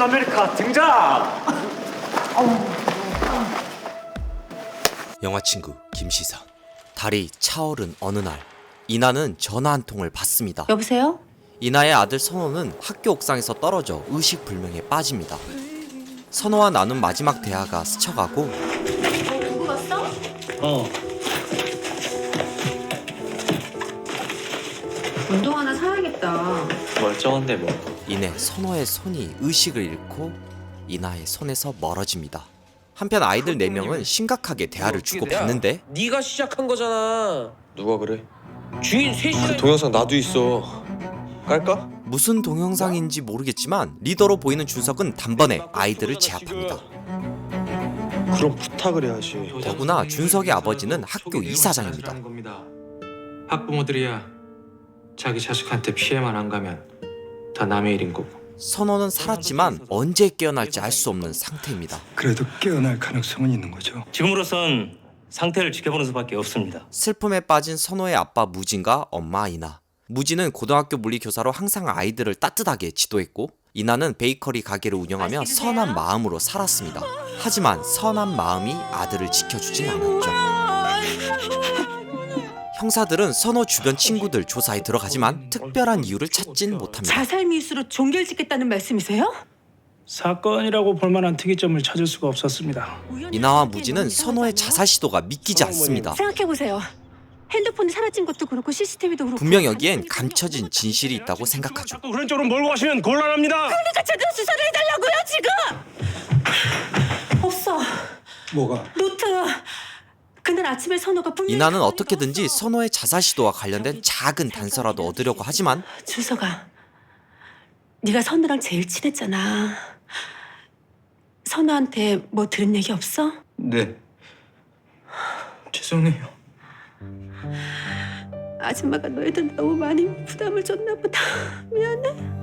캡틴 아메리카 등장! 영화 친구 김시선. 달이 차오른 어느 날 이나는 전화 한 통을 받습니다. 여보세요? 이나의 아들 선호는 학교 옥상에서 떨어져 의식불명에 빠집니다. 선호와 나눈 마지막 대화가 스쳐가고 누구 왔어? 운동 하나 사야겠다. 멀쩡한데 뭐. 이내 선호의 손이 의식을 잃고 이나의 손에서 멀어집니다. 한편 아이들 4명은 심각하게 대화를 주고받는데 네가 시작한 거잖아. 누가 그래? 주인 그 셋이나 동영상 나도 있어. 깔까? 무슨 동영상인지 모르겠지만 리더로 보이는 준석은 단번에 아이들을 제압합니다. 그럼 부탁을 해야지. 더구나 준석의 아버지는 학교 이사장입니다. 학부모들이야 자기 자식한테 피해만 안 가면 다 남의 일인 거고. 선호는 살았지만 언제 깨어날지 알 수 없는 상태입니다. 그래도 깨어날 가능성은 있는 거죠. 지금으로선 상태를 지켜보는 수밖에 없습니다. 슬픔에 빠진 선호의 아빠 무진과 엄마 이나. 무진은 고등학교 물리교사로 항상 아이들을 따뜻하게 지도했고 이나는 베이커리 가게를 운영하며 선한 마음으로 살았습니다. 하지만 선한 마음이 아들을 지켜주진 않았죠. 형사들은 선호 주변 친구들 조사에 들어가지만 특별한 이유를 찾진 못합니다. 자살 미수로 종결짓겠다는 말씀이세요? 사건이라고 볼 만한 특이점을 찾을 수가 없었습니다. 이나와 무진은 선호의 자살 시도가 믿기지 않습니다. 생각해보세요. 핸드폰이 사라진 것도 그렇고 CCTV도 그렇고 분명 여기엔 감춰진 진실이 있다고 생각하죠. 자꾸 그런 쪽으로 몰고 가시면 곤란합니다. 그러니까 제대로 수사를 해달라고요 지금! 없어. 뭐가? 노트. 그날 아침에 선호가 분명히 이나는 어떻게든지 선호의 자살 시도와 관련된 작은 단서라도 얻으려고 하지만 준서가 네가 선우랑 제일 친했잖아. 선우한테 뭐 들은 얘기 없어? 네. 죄송해요. 아줌마가 너희들 너무 많이 부담을 줬나 보다. 미안해.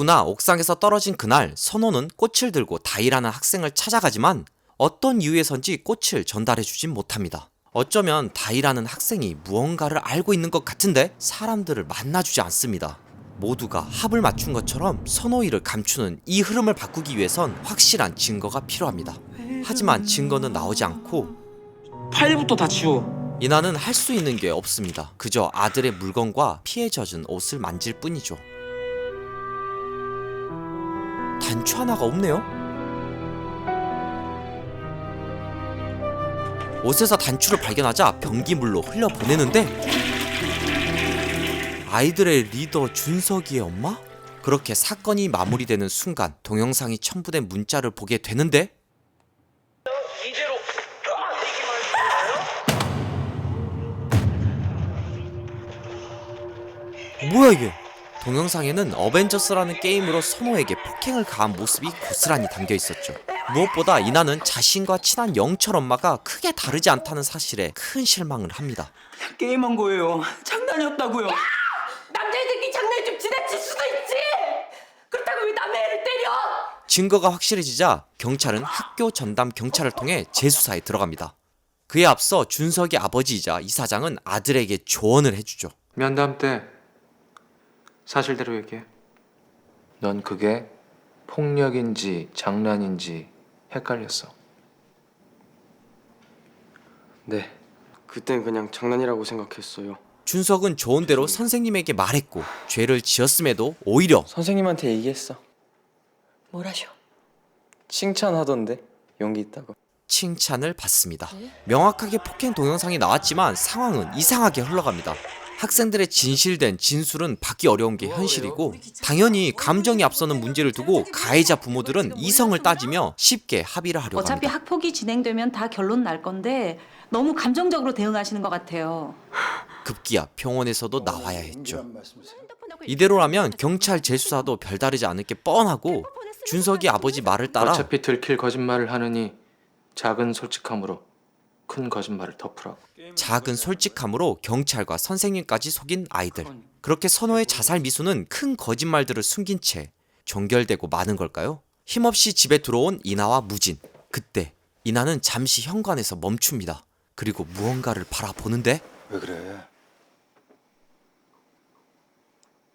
더구나 옥상에서 떨어진 그날 선호는 꽃을 들고 다이라는 학생을 찾아가지만 어떤 이유에선지 꽃을 전달해주진 못합니다. 어쩌면 다이라는 학생이 무언가를 알고 있는 것 같은데 사람들을 만나주지 않습니다. 모두가 합을 맞춘 것처럼 선호이를 감추는 이 흐름을 바꾸기 위해선 확실한 증거가 필요합니다. 하지만 증거는 나오지 않고 파일부터 다 치워. 이나는 할 수 있는 게 없습니다. 그저 아들의 물건과 피에 젖은 옷을 만질 뿐이죠. 단추 하나가 없네요. 옷에서 단추를 발견하자 변기물로 흘려보내는데 아이들의 리더 준석이의 엄마? 그렇게 사건이 마무리되는 순간 동영상이 첨부된 문자를 보게 되는데 이대로 뭐야 이게? 동영상에는 어벤져스라는 게임으로 선호에게 폭행을 가한 모습이 고스란히 담겨 있었죠. 무엇보다 이나는 자신과 친한 영철 엄마가 크게 다르지 않다는 사실에 큰 실망을 합니다. 게임한 거예요. 장난이었다고요. 남자애들끼리 장난 좀 지나칠 수도 있지. 그렇다고 왜 남의 애를 때려? 증거가 확실해지자 경찰은 학교 전담 경찰을 통해 재수사에 들어갑니다. 그에 앞서 준석의 아버지이자 이사장은 아들에게 조언을 해주죠. 면담 때 사실대로 얘기해. 넌 그게 폭력인지 장난인지 헷갈렸어. 네. 그땐 그냥 장난이라고 생각했어요. 준석은 좋은 대로 선생님에게 말했고 죄를 지었음에도 오히려 선생님한테 얘기했어. 뭐라셔? 칭찬하던데. 용기 있다고. 칭찬을 받습니다. 명확하게 폭행 동영상이 나왔지만 상황은 이상하게 흘러갑니다. 학생들의 진실된 진술은 받기 어려운 게 현실이고 당연히 감정이 앞서는 문제를 두고 가해자 부모들은 이성을 따지며 쉽게 합의를 하려고 어차피 합니다. 학폭이 진행되면 다 결론 날 건데 너무 감정적으로 대응하시는 것 같아요. 급기야 병원에서도 나와야 했죠. 이대로라면 경찰 재수사도 별다르지 않을 게 뻔하고 준석이 아버지 말을 따라 어차피 들킬 거짓말을 하느니 작은 솔직함으로 큰 거짓말을 덮으라고. 작은 솔직함으로 경찰과 선생님까지 속인 아이들. 그렇게 선호의 자살 미수는 큰 거짓말들을 숨긴 채 종결되고 마는 걸까요? 힘없이 집에 들어온 이나와 무진. 그때 이나는 잠시 현관에서 멈춥니다. 그리고 무언가를 바라보는데 왜 그래?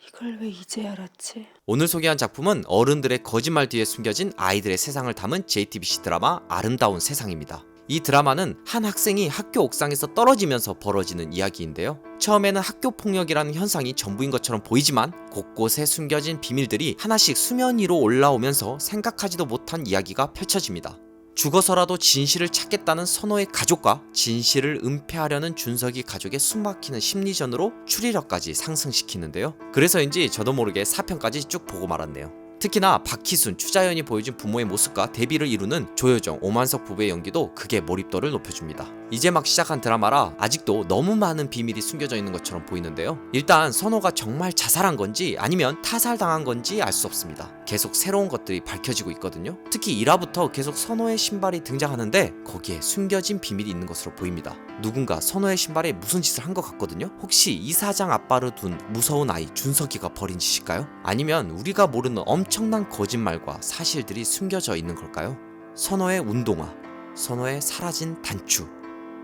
이걸 왜 이제 알았지? 오늘 소개한 작품은 어른들의 거짓말 뒤에 숨겨진 아이들의 세상을 담은 JTBC 드라마 아름다운 세상입니다. 이 드라마는 한 학생이 학교 옥상에서 떨어지면서 벌어지는 이야기인데요. 처음에는 학교 폭력이라는 현상이 전부인 것처럼 보이지만 곳곳에 숨겨진 비밀들이 하나씩 수면 위로 올라오면서 생각하지도 못한 이야기가 펼쳐집니다. 죽어서라도 진실을 찾겠다는 선호의 가족과 진실을 은폐하려는 준석이 가족의 숨막히는 심리전으로 추리력까지 상승시키는데요. 그래서인지 저도 모르게 4편까지 쭉 보고 말았네요. 특히나 박희순, 추자연이 보여준 부모의 모습과 대비를 이루는 조효정, 오만석 부부의 연기도 극의 몰입도를 높여줍니다. 이제 막 시작한 드라마라 아직도 너무 많은 비밀이 숨겨져 있는 것처럼 보이는데요. 일단 선호가 정말 자살한 건지 아니면 타살당한 건지 알 수 없습니다. 계속 새로운 것들이 밝혀지고 있거든요. 특히 1화부터 계속 선호의 신발이 등장하는데 거기에 숨겨진 비밀이 있는 것으로 보입니다. 누군가 선호의 신발에 무슨 짓을 한 것 같거든요. 혹시 이사장 아빠를 둔 무서운 아이 준석이가 벌인 짓일까요? 아니면 우리가 모르는 엄청난 거짓말과 사실들이 숨겨져 있는 걸까요? 선호의 운동화, 선호의 사라진 단추,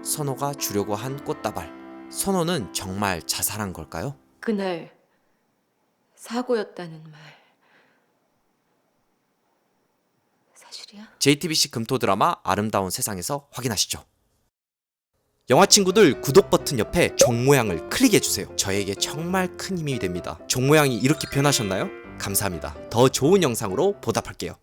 선호가 주려고 한 꽃다발. 선호는 정말 자살한 걸까요? 그날 사고였다는 말 사실이야? JTBC 금토 드라마 아름다운 세상에서 확인하시죠. 영화 친구들 구독 버튼 옆에 종 모양을 클릭해주세요. 저에게 정말 큰 힘이 됩니다. 종 모양이 이렇게 변하셨나요? 감사합니다. 더 좋은 영상으로 보답할게요.